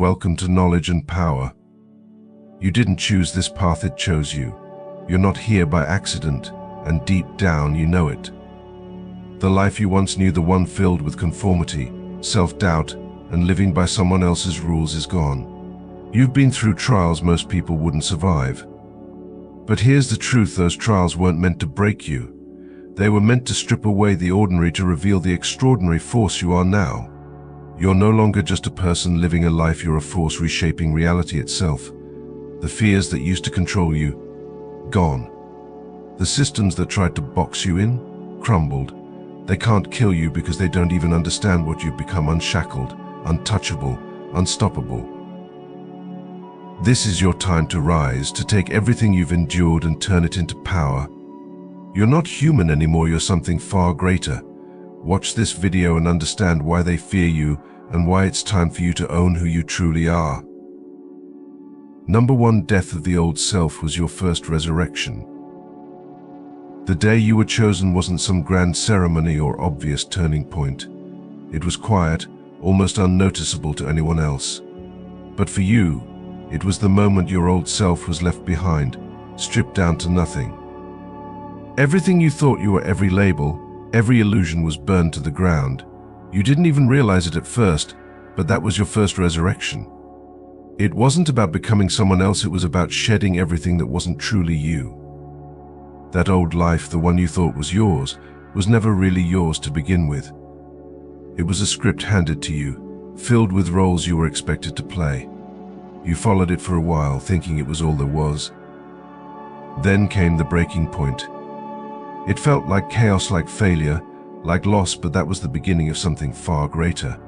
Welcome to knowledge and power. You didn't choose this path, it chose you. You're not here by accident, and deep down you know it. The life you once knew, the one filled with conformity, self-doubt, and living by someone else's rules, is gone. You've been through trials most people wouldn't survive. But here's the truth, those trials weren't meant to break you. They were meant to strip away the ordinary to reveal the extraordinary force you are now. You're no longer just a person living a life, you're a force reshaping reality itself. The fears that used to control you, gone. The systems that tried to box you in, crumbled. They can't kill you because they don't even understand what you've become: unshackled, untouchable, unstoppable. This is your time to rise, to take everything you've endured and turn it into power. You're not human anymore, you're something far greater. Watch this video and understand why they fear you and why it's time for you to own who you truly are. Number 1. Death of the old self was your first resurrection. The day you were chosen wasn't some grand ceremony or obvious turning point. It was quiet, almost unnoticeable to anyone else. But for you, it was the moment your old self was left behind, stripped down to nothing. Everything you thought you were, every label, every illusion, was burned to the ground. You didn't even realize it at first, but that was your first resurrection. It wasn't about becoming someone else, it was about shedding everything that wasn't truly you. That old life, the one you thought was yours, was never really yours to begin with. It was a script handed to you, filled with roles you were expected to play. You followed it for a while, thinking it was all there was. Then came the breaking point. It felt like chaos, like failure, like loss, but that was the beginning of something far greater.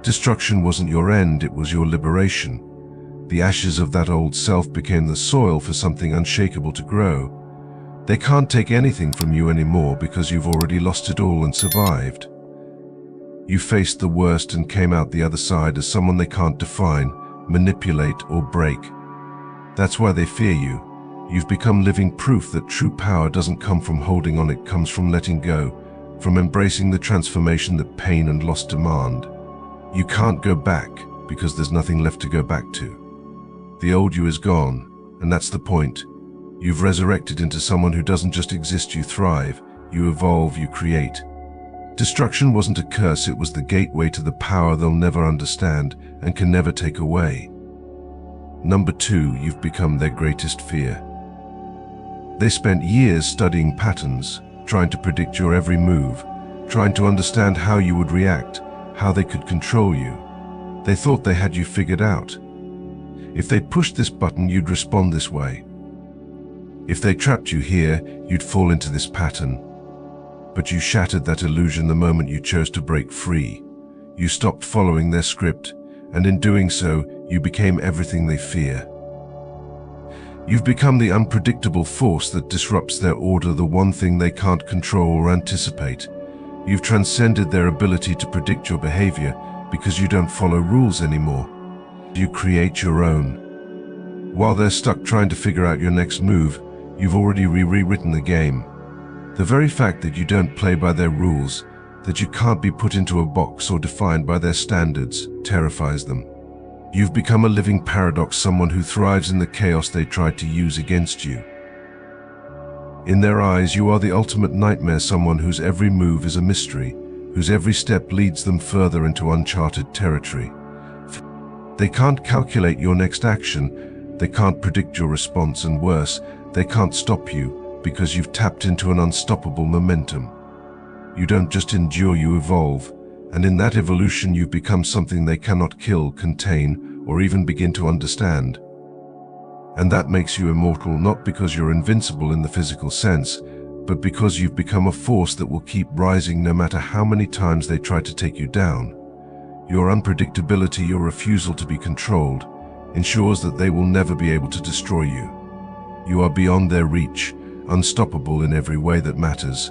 Destruction wasn't your end, it was your liberation. The ashes of that old self became the soil for something unshakable to grow. They can't take anything from you anymore because you've already lost it all and survived. You faced the worst and came out the other side as someone they can't define, manipulate, or break. That's why they fear you. You've become living proof that true power doesn't come from holding on, it comes from letting go, from embracing the transformation that pain and loss demand. You can't go back because there's nothing left to go back to. The old you is gone, and that's the point. You've resurrected into someone who doesn't just exist, you thrive, you evolve, you create. Destruction wasn't a curse, it was the gateway to the power they'll never understand and can never take away. Number 2, you've become their greatest fear. They spent years studying patterns, trying to predict your every move, trying to understand how you would react, how they could control you. They thought they had you figured out. If they pushed this button, you'd respond this way. If they trapped you here, you'd fall into this pattern. But you shattered that illusion the moment you chose to break free. You stopped following their script, and in doing so, you became everything they fear. You've become the unpredictable force that disrupts their order, the one thing they can't control or anticipate. You've transcended their ability to predict your behavior because you don't follow rules anymore. You create your own. While they're stuck trying to figure out your next move, you've already rewritten the game. The very fact that you don't play by their rules, that you can't be put into a box or defined by their standards, terrifies them. You've become a living paradox, someone who thrives in the chaos they tried to use against you. In their eyes, you are the ultimate nightmare, someone whose every move is a mystery, whose every step leads them further into uncharted territory. They can't calculate your next action, they can't predict your response, and worse, they can't stop you because you've tapped into an unstoppable momentum. You don't just endure, you evolve. And in that evolution, you've become something they cannot kill, contain, or even begin to understand. And that makes you immortal, not because you're invincible in the physical sense, but because you've become a force that will keep rising no matter how many times they try to take you down. Your unpredictability, your refusal to be controlled, ensures that they will never be able to destroy you. You are beyond their reach, unstoppable in every way that matters.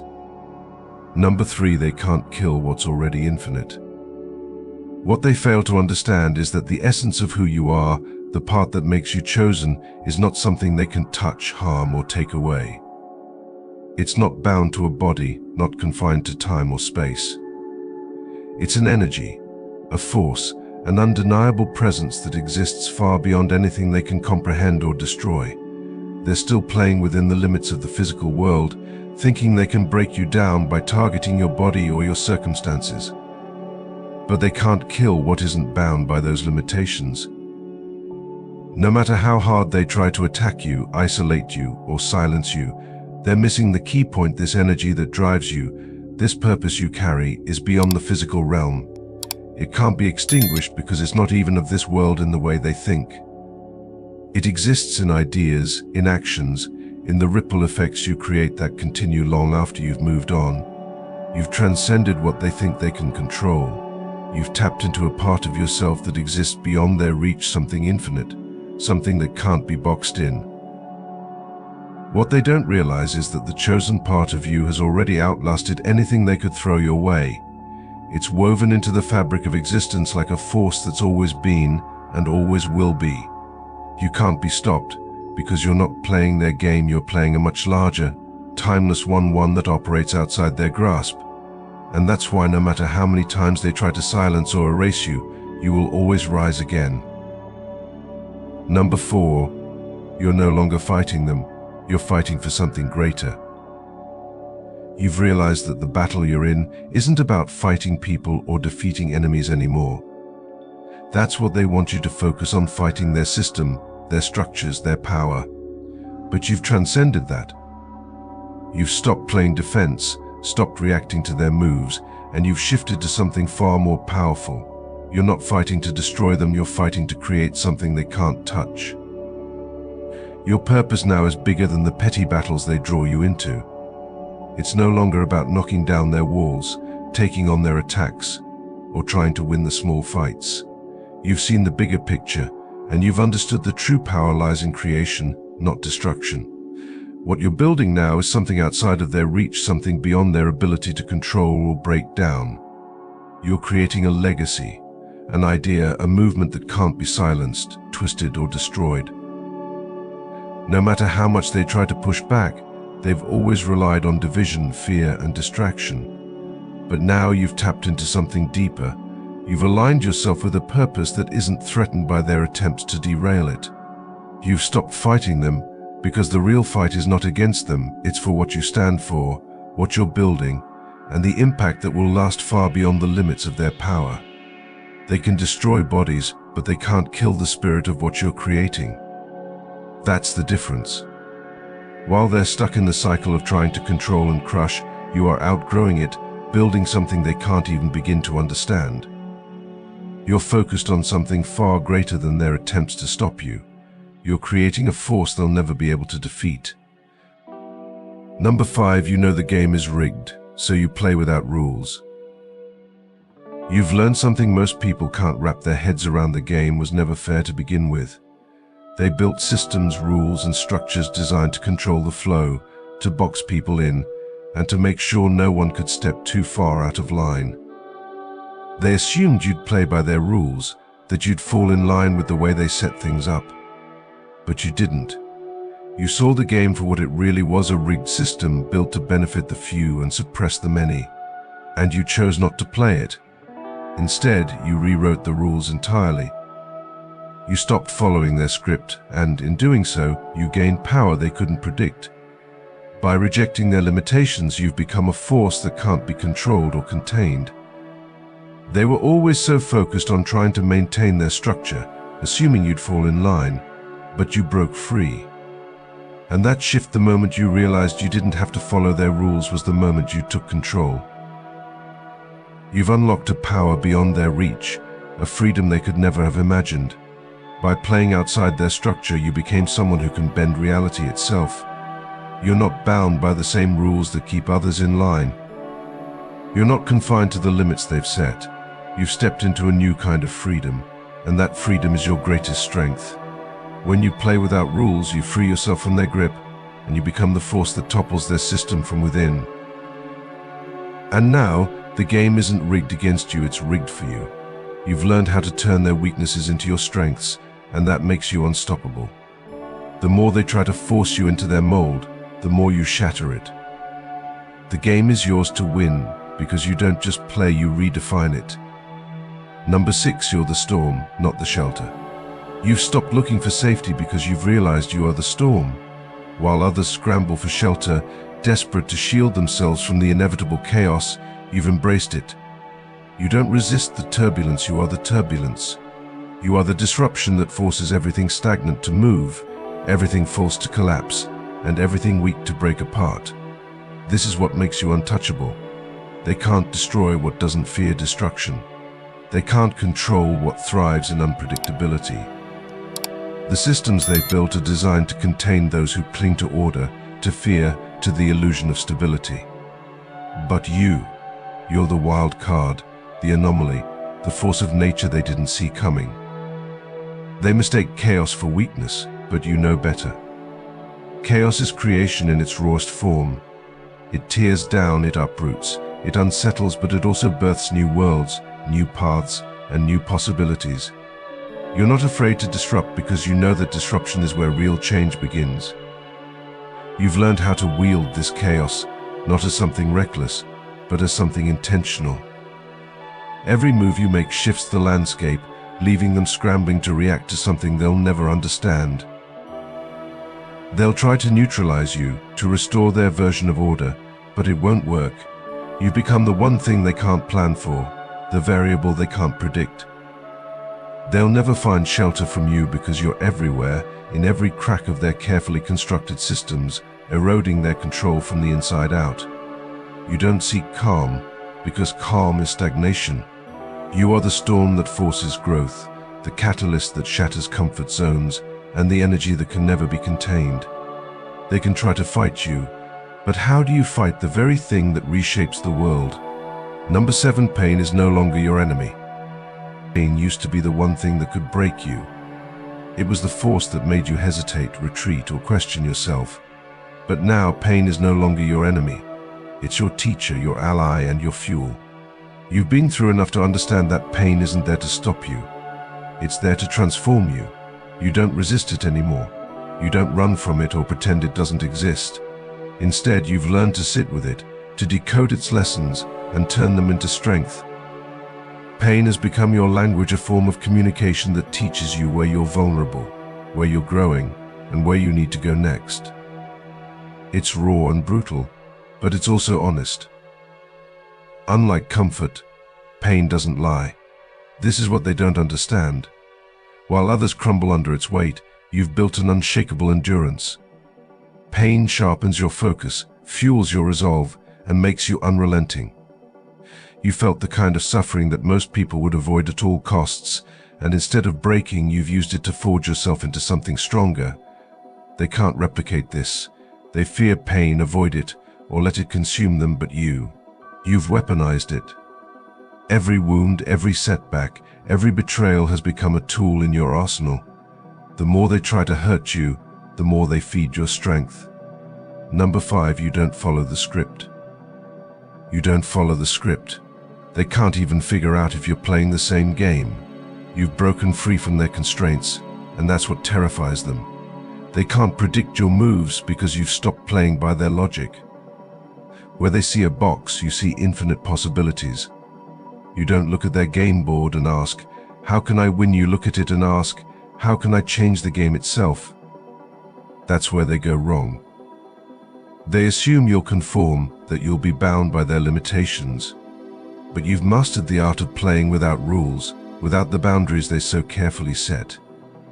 Number 3, they can't kill what's already infinite. What they fail to understand is that the essence of who you are, the part that makes you chosen, is not something they can touch, harm, or take away. It's not bound to a body, not confined to time or space. It's an energy, a force, an undeniable presence that exists far beyond anything they can comprehend or destroy. They're still playing within the limits of the physical world, thinking they can break you down by targeting your body or your circumstances. But they can't kill what isn't bound by those limitations. No matter how hard they try to attack you, isolate you, or silence you, they're missing the key point. This energy that drives you, this purpose you carry, is beyond the physical realm. It can't be extinguished because it's not even of this world in the way they think. It exists in ideas, in actions, in the ripple effects you create that continue long after you've moved on. You've transcended what they think they can control. You've tapped into a part of yourself that exists beyond their reach, something infinite, something that can't be boxed in. What they don't realize is that the chosen part of you has already outlasted anything they could throw your way. It's woven into the fabric of existence like a force that's always been and always will be. You can't be stopped because you're not playing their game, you're playing a much larger, timeless one that operates outside their grasp. And that's why no matter how many times they try to silence or erase you, you will always rise again. Number 4, you're no longer fighting them, you're fighting for something greater. You've realized that the battle you're in isn't about fighting people or defeating enemies anymore. That's what they want you to focus on, fighting their system, their structures, their power. But you've transcended that. You've stopped playing defense, stopped reacting to their moves, and you've shifted to something far more powerful. You're not fighting to destroy them, you're fighting to create something they can't touch. Your purpose now is bigger than the petty battles they draw you into. It's no longer about knocking down their walls, taking on their attacks, or trying to win the small fights. You've seen the bigger picture, and you've understood the true power lies in creation, not destruction. What you're building now is something outside of their reach, something beyond their ability to control or break down. You're creating a legacy, an idea, a movement that can't be silenced, twisted, or destroyed. No matter how much they try to push back, they've always relied on division, fear, and distraction. But now you've tapped into something deeper. You've aligned yourself with a purpose that isn't threatened by their attempts to derail it. You've stopped fighting them because the real fight is not against them, it's for what you stand for, what you're building, and the impact that will last far beyond the limits of their power. They can destroy bodies, but they can't kill the spirit of what you're creating. That's the difference. While they're stuck in the cycle of trying to control and crush, you are outgrowing it, building something they can't even begin to understand. You're focused on something far greater than their attempts to stop you. You're creating a force they'll never be able to defeat. Number 5, you know the game is rigged, so you play without rules. You've learned something most people can't wrap their heads around. The game was never fair to begin with. They built systems, rules, and structures designed to control the flow, to box people in, and to make sure no one could step too far out of line. They assumed you'd play by their rules, that you'd fall in line with the way they set things up. But you didn't. You saw the game for what it really was, a rigged system built to benefit the few and suppress the many. And you chose not to play it. Instead, you rewrote the rules entirely. You stopped following their script, and in doing so, you gained power they couldn't predict. By rejecting their limitations, you've become a force that can't be controlled or contained. They were always so focused on trying to maintain their structure, assuming you'd fall in line, but you broke free. And that shift, the moment you realized you didn't have to follow their rules, was the moment you took control. You've unlocked a power beyond their reach, a freedom they could never have imagined. By playing outside their structure, you became someone who can bend reality itself. You're not bound by the same rules that keep others in line. You're not confined to the limits they've set. You've stepped into a new kind of freedom, and that freedom is your greatest strength. When you play without rules, you free yourself from their grip, and you become the force that topples their system from within. And now, the game isn't rigged against you, it's rigged for you. You've learned how to turn their weaknesses into your strengths, and that makes you unstoppable. The more they try to force you into their mold, the more you shatter it. The game is yours to win, because you don't just play, you redefine it. Number 6, you're the storm, not the shelter. You've stopped looking for safety because you've realized you are the storm. While others scramble for shelter, desperate to shield themselves from the inevitable chaos, you've embraced it. You don't resist the turbulence, you are the turbulence. You are the disruption that forces everything stagnant to move, everything false to collapse, and everything weak to break apart. This is what makes you untouchable. They can't destroy what doesn't fear destruction. They can't control what thrives in unpredictability. The systems they've built are designed to contain those who cling to order, to fear, to the illusion of stability. But you're the wild card, the anomaly, the force of nature they didn't see coming. They mistake chaos for weakness, but you know better. Chaos is creation in its rawest form. It tears down, it uproots, it unsettles, but it also births new worlds, new paths, and new possibilities. You're not afraid to disrupt because you know that disruption is where real change begins. You've learned how to wield this chaos, not as something reckless, but as something intentional. Every move you make shifts the landscape, leaving them scrambling to react to something they'll never understand. They'll try to neutralize you, to restore their version of order, but it won't work. You've become the one thing they can't plan for, the variable they can't predict. They'll never find shelter from you because you're everywhere, in every crack of their carefully constructed systems, eroding their control from the inside out. You don't seek calm, because calm is stagnation. You are the storm that forces growth, the catalyst that shatters comfort zones, and the energy that can never be contained. They can try to fight you, but how do you fight the very thing that reshapes the world? Number 7, pain is no longer your enemy. Pain used to be the one thing that could break you. It was the force that made you hesitate, retreat, or question yourself. But now, pain is no longer your enemy. It's your teacher, your ally, and your fuel. You've been through enough to understand that pain isn't there to stop you. It's there to transform you. You don't resist it anymore. You don't run from it or pretend it doesn't exist. Instead, you've learned to sit with it, to decode its lessons, and turn them into strength. Pain has become your language, a form of communication that teaches you where you're vulnerable, where you're growing, and where you need to go next. It's raw and brutal, but it's also honest. Unlike comfort, pain doesn't lie. This is what they don't understand. While others crumble under its weight, you've built an unshakable endurance. Pain sharpens your focus, fuels your resolve, and makes you unrelenting. You felt the kind of suffering that most people would avoid at all costs, and instead of breaking, you've used it to forge yourself into something stronger. They can't replicate this. They fear pain, avoid it, or let it consume them, but you've weaponized it. Every wound, every setback, every betrayal has become a tool in your arsenal. The more they try to hurt you, the more they feed your strength. Number 5, you don't follow the script. You don't follow the script. They can't even figure out if you're playing the same game. You've broken free from their constraints, and that's what terrifies them. They can't predict your moves because you've stopped playing by their logic. Where they see a box, you see infinite possibilities. You don't look at their game board and ask, how can I win? You look at it and ask, how can I change the game itself? That's where they go wrong. They assume you'll conform, that you'll be bound by their limitations. But you've mastered the art of playing without rules, without the boundaries they so carefully set.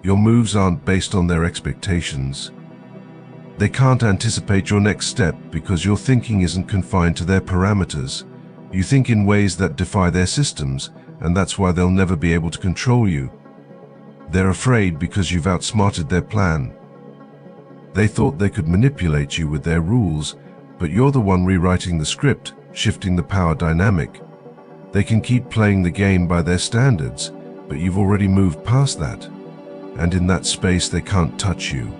Your moves aren't based on their expectations. They can't anticipate your next step because your thinking isn't confined to their parameters. You think in ways that defy their systems, and that's why they'll never be able to control you. They're afraid because you've outsmarted their plan. They thought they could manipulate you with their rules, but you're the one rewriting the script, shifting the power dynamic. They can keep playing the game by their standards, but you've already moved past that. And in that space, they can't touch you.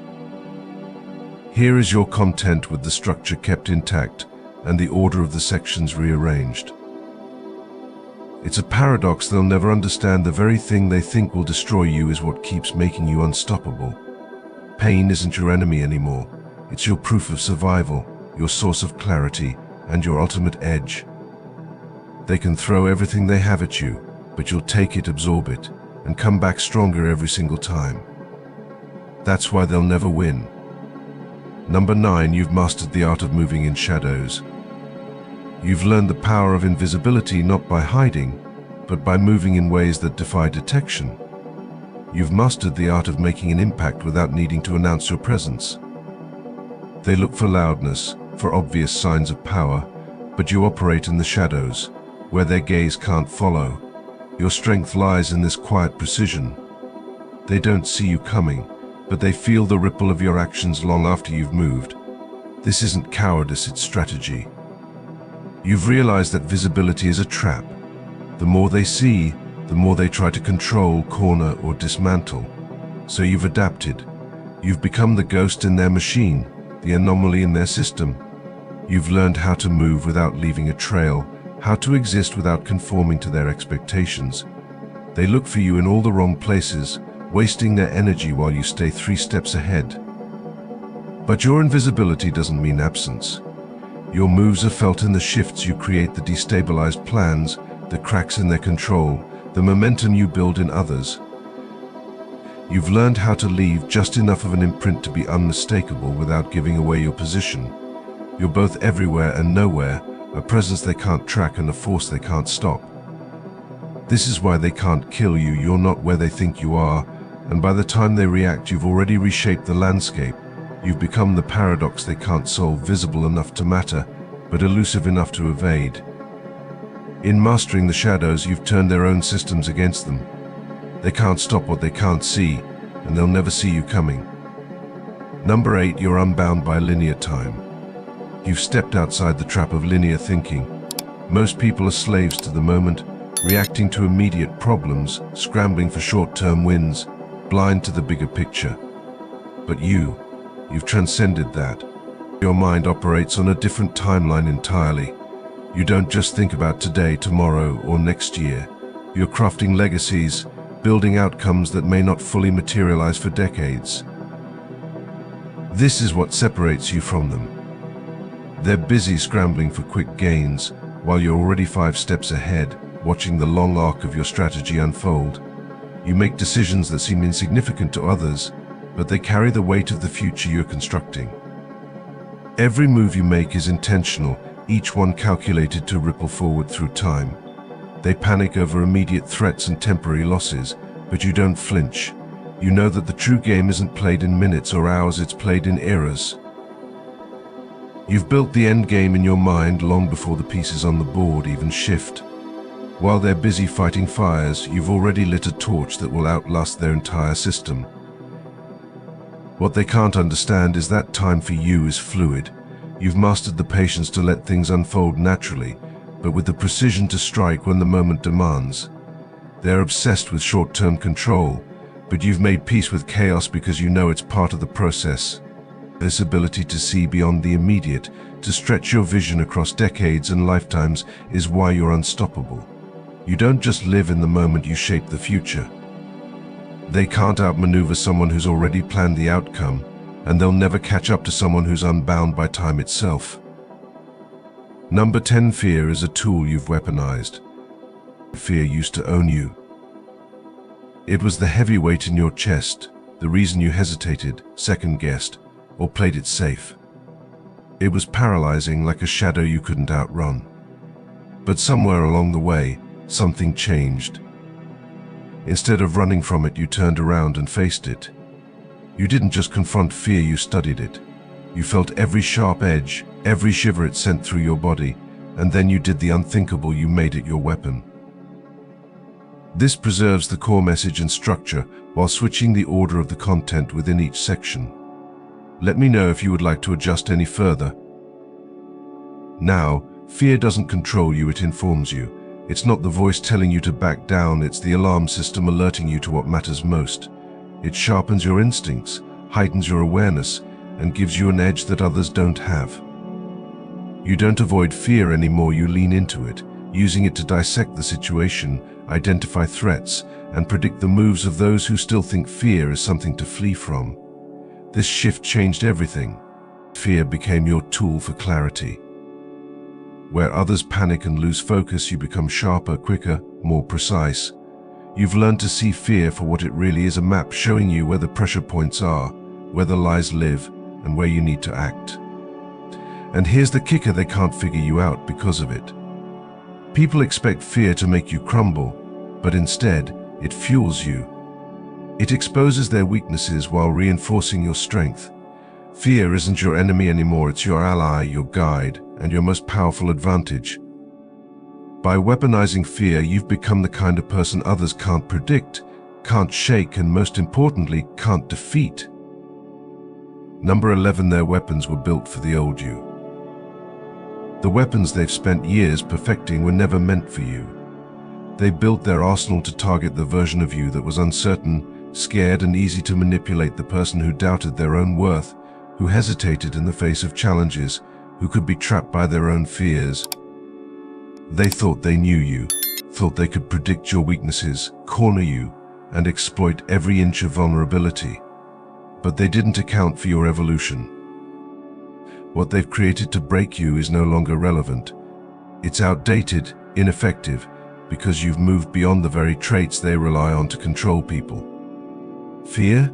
Here is your content with the structure kept intact and the order of the sections rearranged. It's a paradox. They'll never understand. The very thing they think will destroy you is what keeps making you unstoppable. Pain isn't your enemy anymore. It's your proof of survival, your source of clarity, and your ultimate edge. They can throw everything they have at you, but you'll take it, absorb it, and come back stronger every single time. That's why they'll never win. Number 9, you've mastered the art of moving in shadows. You've learned the power of invisibility not by hiding, but by moving in ways that defy detection. You've mastered the art of making an impact without needing to announce your presence. They look for loudness, for obvious signs of power, but you operate in the shadows, where their gaze can't follow. Your strength lies in this quiet precision. They don't see you coming, but they feel the ripple of your actions long after you've moved. This isn't cowardice, it's strategy. You've realized that visibility is a trap. The more they see, the more they try to control, corner, or dismantle. So you've adapted. You've become the ghost in their machine, the anomaly in their system. You've learned how to move without leaving a trail, how to exist without conforming to their expectations. They look for you in all the wrong places, wasting their energy while you stay 3 steps ahead. But your invisibility doesn't mean absence. Your moves are felt in the shifts you create, the destabilized plans, the cracks in their control, the momentum you build in others. You've learned how to leave just enough of an imprint to be unmistakable without giving away your position. You're both everywhere and nowhere, a presence they can't track and a force they can't stop. This is why they can't kill you. You're not where they think you are, and by the time they react, you've already reshaped the landscape. You've become the paradox they can't solve, visible enough to matter, but elusive enough to evade. In mastering the shadows, you've turned their own systems against them. They can't stop what they can't see, and they'll never see you coming. Number 8, you're unbound by linear time. You've stepped outside the trap of linear thinking. Most people are slaves to the moment, reacting to immediate problems, scrambling for short-term wins, blind to the bigger picture. But you've transcended that. Your mind operates on a different timeline entirely. You don't just think about today, tomorrow, or next year. You're crafting legacies, building outcomes that may not fully materialize for decades. This is what separates you from them. They're busy scrambling for quick gains, while you're already 5 steps ahead, watching the long arc of your strategy unfold. You make decisions that seem insignificant to others, but they carry the weight of the future you're constructing. Every move you make is intentional, each one calculated to ripple forward through time. They panic over immediate threats and temporary losses, but you don't flinch. You know that the true game isn't played in minutes or hours, it's played in eras. You've built the end game in your mind long before the pieces on the board even shift. While they're busy fighting fires, you've already lit a torch that will outlast their entire system. What they can't understand is that time for you is fluid. You've mastered the patience to let things unfold naturally, but with the precision to strike when the moment demands. They're obsessed with short-term control, but you've made peace with chaos because you know it's part of the process. This ability to see beyond the immediate, to stretch your vision across decades and lifetimes, is why you're unstoppable. You don't just live in the moment, you shape the future. They can't outmaneuver someone who's already planned the outcome, and they'll never catch up to someone who's unbound by time itself. Number 10, fear is a tool you've weaponized. Fear used to own you. It was the heavy weight in your chest, the reason you hesitated, second-guessed, or played it safe. It was paralyzing, like a shadow you couldn't outrun. But somewhere along the way, something changed. Instead of running from it, you turned around and faced it. You didn't just confront fear, you studied it. You felt every sharp edge, every shiver it sent through your body, and then you did the unthinkable, you made it your weapon. This preserves the core message and structure while switching the order of the content within each section. Let me know if you would like to adjust any further. Now, fear doesn't control you, it informs you. It's not the voice telling you to back down, it's the alarm system alerting you to what matters most. It sharpens your instincts, heightens your awareness, and gives you an edge that others don't have. You don't avoid fear anymore, you lean into it, using it to dissect the situation, identify threats, and predict the moves of those who still think fear is something to flee from. This shift changed everything. Fear became your tool for clarity. Where others panic and lose focus, you become sharper, quicker, more precise. You've learned to see fear for what it really is, a map showing you where the pressure points are, where the lies live, and where you need to act. And here's the kicker: they can't figure you out because of it. People expect fear to make you crumble, but instead, it fuels you. It exposes their weaknesses while reinforcing your strength. Fear isn't your enemy anymore, it's your ally, your guide, and your most powerful advantage. By weaponizing fear, you've become the kind of person others can't predict, can't shake, and most importantly, can't defeat. Number 11, their weapons were built for the old you. The weapons they've spent years perfecting were never meant for you. They built their arsenal to target the version of you that was uncertain, scared, and easy to manipulate, the person who doubted their own worth, who hesitated in the face of challenges, who could be trapped by their own fears. They thought they knew you, thought they could predict your weaknesses, corner you, and exploit every inch of vulnerability. But they didn't account for your evolution. What they've created to break you is no longer relevant. It's outdated, ineffective, because you've moved beyond the very traits they rely on to control people. Fear?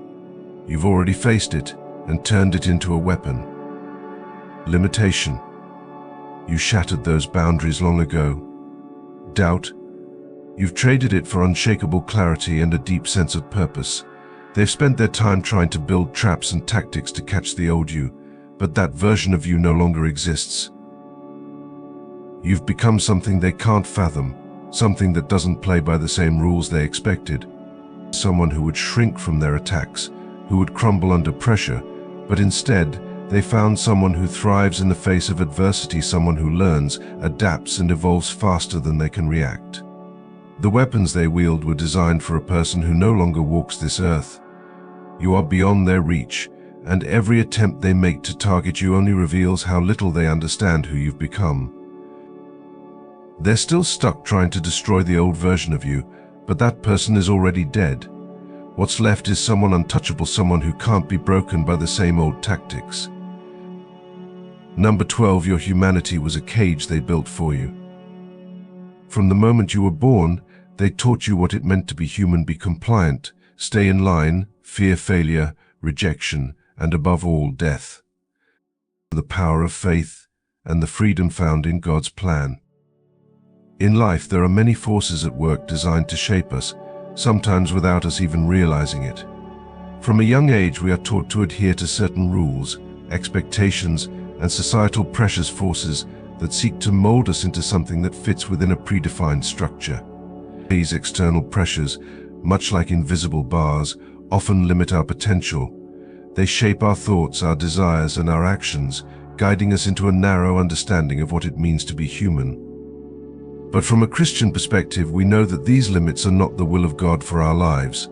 You've already faced it and turned it into a weapon. Limitation? You shattered those boundaries long ago. Doubt? You've traded it for unshakable clarity and a deep sense of purpose. They've spent their time trying to build traps and tactics to catch the old you, but that version of you no longer exists. You've become something they can't fathom, something that doesn't play by the same rules they expected. Someone who would shrink from their attacks, who would crumble under pressure, but instead, they found someone who thrives in the face of adversity, someone who learns, adapts, and evolves faster than they can react. The weapons they wield were designed for a person who no longer walks this earth. You are beyond their reach, and every attempt they make to target you only reveals how little they understand who you've become. They're still stuck trying to destroy the old version of you, but that person is already dead. What's left is someone untouchable, someone who can't be broken by the same old tactics. Number 12, your humanity was a cage they built for you. From the moment you were born, they taught you what it meant to be human: be compliant, stay in line, fear failure, rejection, and above all, death. The power of faith and the freedom found in God's plan. In life, there are many forces at work designed to shape us, sometimes without us even realizing it. From a young age, we are taught to adhere to certain rules, expectations, and societal pressures, forces that seek to mold us into something that fits within a predefined structure. These external pressures, much like invisible bars, often limit our potential. They shape our thoughts, our desires, and our actions, guiding us into a narrow understanding of what it means to be human. But from a Christian perspective, we know that these limits are not the will of God for our lives.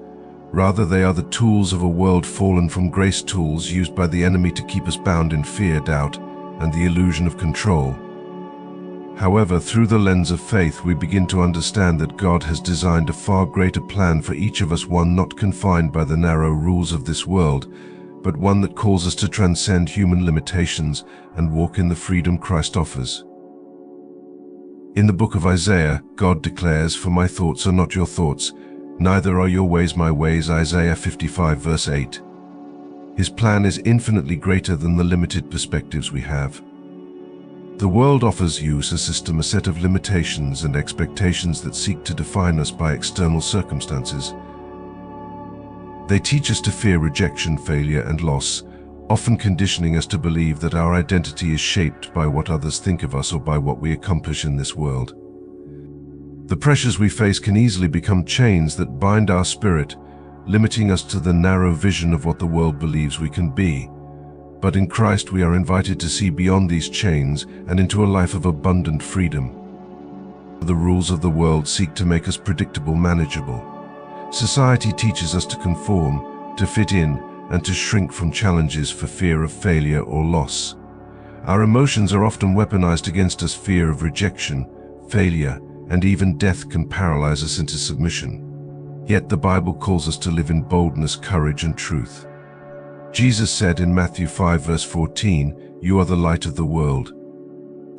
Rather, they are the tools of a world fallen from grace, tools used by the enemy to keep us bound in fear, doubt, and the illusion of control. However, through the lens of faith, we begin to understand that God has designed a far greater plan for each of us, one not confined by the narrow rules of this world, but one that calls us to transcend human limitations and walk in the freedom Christ offers. In the book of Isaiah, God declares, "For my thoughts are not your thoughts, neither are your ways my ways," Isaiah 55 verse 8. His plan is infinitely greater than the limited perspectives we have. The world offers you a system, a set of limitations and expectations that seek to define us by external circumstances. They teach us to fear rejection, failure, and loss, often conditioning us to believe that our identity is shaped by what others think of us or by what we accomplish in this world. The pressures we face can easily become chains that bind our spirit, limiting us to the narrow vision of what the world believes we can be. But in Christ, we are invited to see beyond these chains and into a life of abundant freedom. The rules of the world seek to make us predictable, manageable. Society teaches us to conform, to fit in, and to shrink from challenges for fear of failure or loss. Our emotions are often weaponized against us. Fear of rejection, failure, and even death can paralyze us into submission. Yet the Bible calls us to live in boldness, courage, and truth. Jesus said in Matthew 5 verse 14, "You are the light of the world."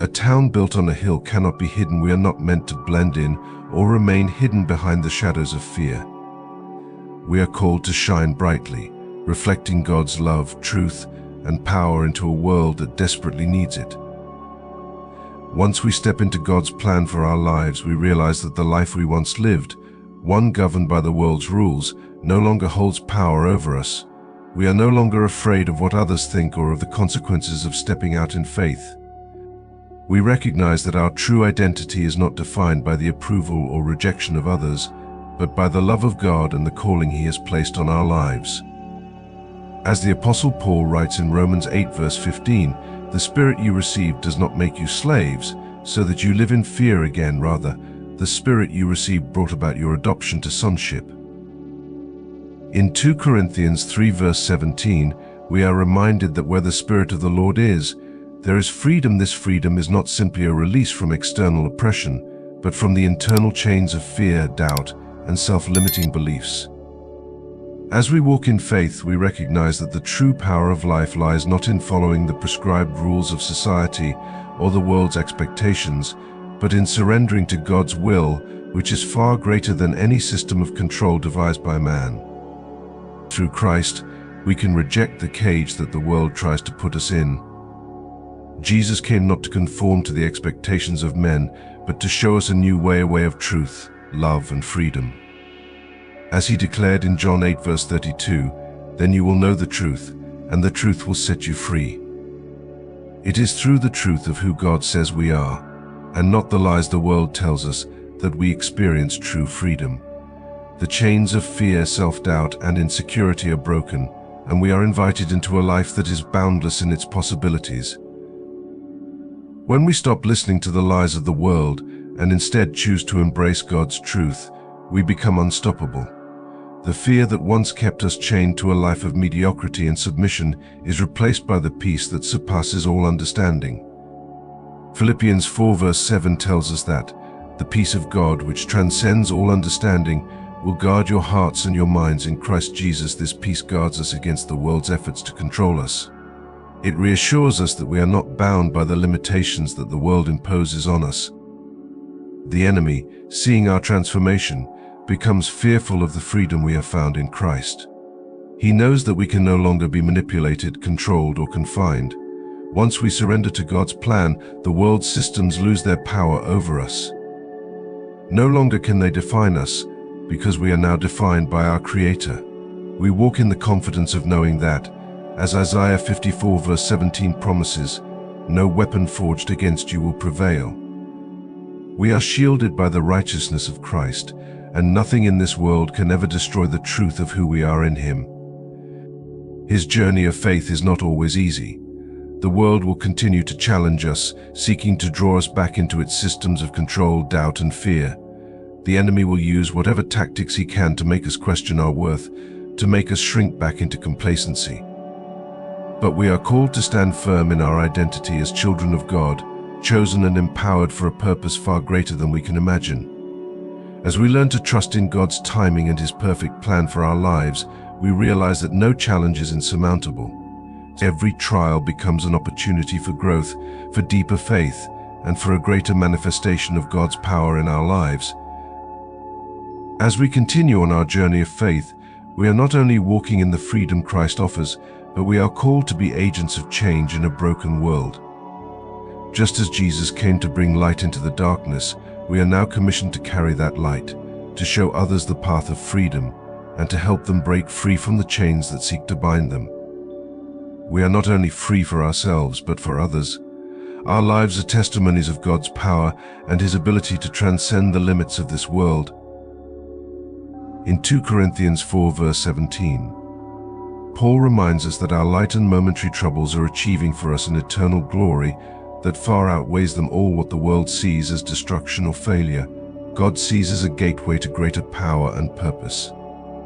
A town built on a hill cannot be hidden. We are not meant to blend in or remain hidden behind the shadows of fear. We are called to shine brightly, reflecting God's love, truth, and power into a world that desperately needs it. Once we step into God's plan for our lives, we realize that the life we once lived, one governed by the world's rules, no longer holds power over us. We are no longer afraid of what others think or of the consequences of stepping out in faith. We recognize that our true identity is not defined by the approval or rejection of others, but by the love of God and the calling He has placed on our lives. As the Apostle Paul writes in Romans 8 verse 15, "The Spirit you received does not make you slaves, so that you live in fear again. Rather, the Spirit you received brought about your adoption to sonship." In 2 Corinthians 3 verse 17, we are reminded that where the Spirit of the Lord is, there is freedom. This freedom is not simply a release from external oppression, but from the internal chains of fear, doubt, and self-limiting beliefs. As we walk in faith, we recognize that the true power of life lies not in following the prescribed rules of society or the world's expectations, but in surrendering to God's will, which is far greater than any system of control devised by man. Through Christ, we can reject the cage that the world tries to put us in. Jesus came not to conform to the expectations of men, but to show us a new way, a way of truth, love, and freedom. As He declared in John 8 verse 32, "Then you will know the truth, and the truth will set you free." It is through the truth of who God says we are, and not the lies the world tells us, that we experience true freedom. The chains of fear, self-doubt, and insecurity are broken, and we are invited into a life that is boundless in its possibilities. When we stop listening to the lies of the world and instead choose to embrace God's truth, we become unstoppable. The fear that once kept us chained to a life of mediocrity and submission is replaced by the peace that surpasses all understanding. Philippians 4 verse 7 tells us that the peace of God, which transcends all understanding, will guard your hearts and your minds in Christ Jesus. This peace guards us against the world's efforts to control us. It reassures us that we are not bound by the limitations that the world imposes on us. The enemy, seeing our transformation, becomes fearful of the freedom we have found in Christ. He knows that we can no longer be manipulated, controlled, or confined. Once we surrender to God's plan, the world's systems lose their power over us. No longer can they define us, because we are now defined by our Creator. We walk in the confidence of knowing that, as Isaiah 54 verse 17 promises, "No weapon forged against you will prevail." We are shielded by the righteousness of Christ, and nothing in this world can ever destroy the truth of who we are in Him. His journey of faith is not always easy. The world will continue to challenge us, seeking to draw us back into its systems of control, doubt, and fear. The enemy will use whatever tactics he can to make us question our worth, to make us shrink back into complacency. But we are called to stand firm in our identity as children of God, chosen and empowered for a purpose far greater than we can imagine. As we learn to trust in God's timing and His perfect plan for our lives, we realize that no challenge is insurmountable. Every trial becomes an opportunity for growth, for deeper faith, and for a greater manifestation of God's power in our lives. As we continue on our journey of faith, we are not only walking in the freedom Christ offers, but we are called to be agents of change in a broken world. Just as Jesus came to bring light into the darkness, we are now commissioned to carry that light, to show others the path of freedom, and to help them break free from the chains that seek to bind them. We are not only free for ourselves, but for others. Our lives are testimonies of God's power and His ability to transcend the limits of this world. In 2 Corinthians 4 verse 17, Paul reminds us that our light and momentary troubles are achieving for us an eternal glory that far outweighs them all. What the world sees as destruction or failure, God sees as a gateway to greater power and purpose.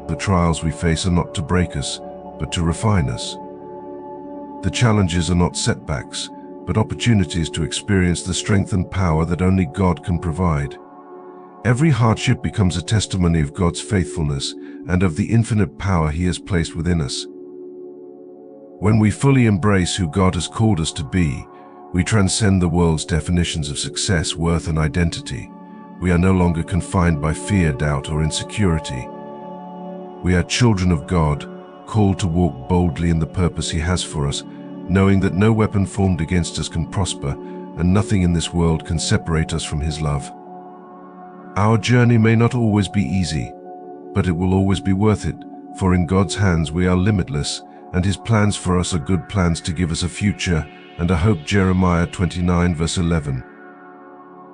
The trials we face are not to break us, but to refine us. The challenges are not setbacks, but opportunities to experience the strength and power that only God can provide. Every hardship becomes a testimony of God's faithfulness and of the infinite power He has placed within us. When we fully embrace who God has called us to be, We transcend the world's definitions of success, worth, and identity. We are no longer confined by fear, doubt, or insecurity. We are children of God, called to walk boldly in the purpose He has for us, knowing that no weapon formed against us can prosper, and nothing in this world can separate us from His love. Our journey may not always be easy, but it will always be worth it, for in God's hands we are limitless, and His plans for us are good plans to give us a future and a hope. Jeremiah 29 verse 11.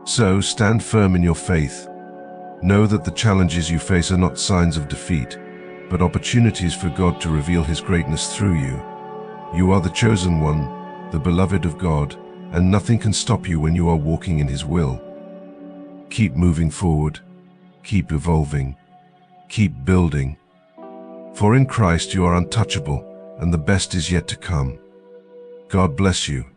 So stand firm in your faith. Know that the challenges you face are not signs of defeat, but opportunities for God to reveal His greatness through you. You are the chosen one, the beloved of God, and nothing can stop you when you are walking in His will. Keep moving forward, keep evolving, keep building. For in Christ you are untouchable, and the best is yet to come. God bless you.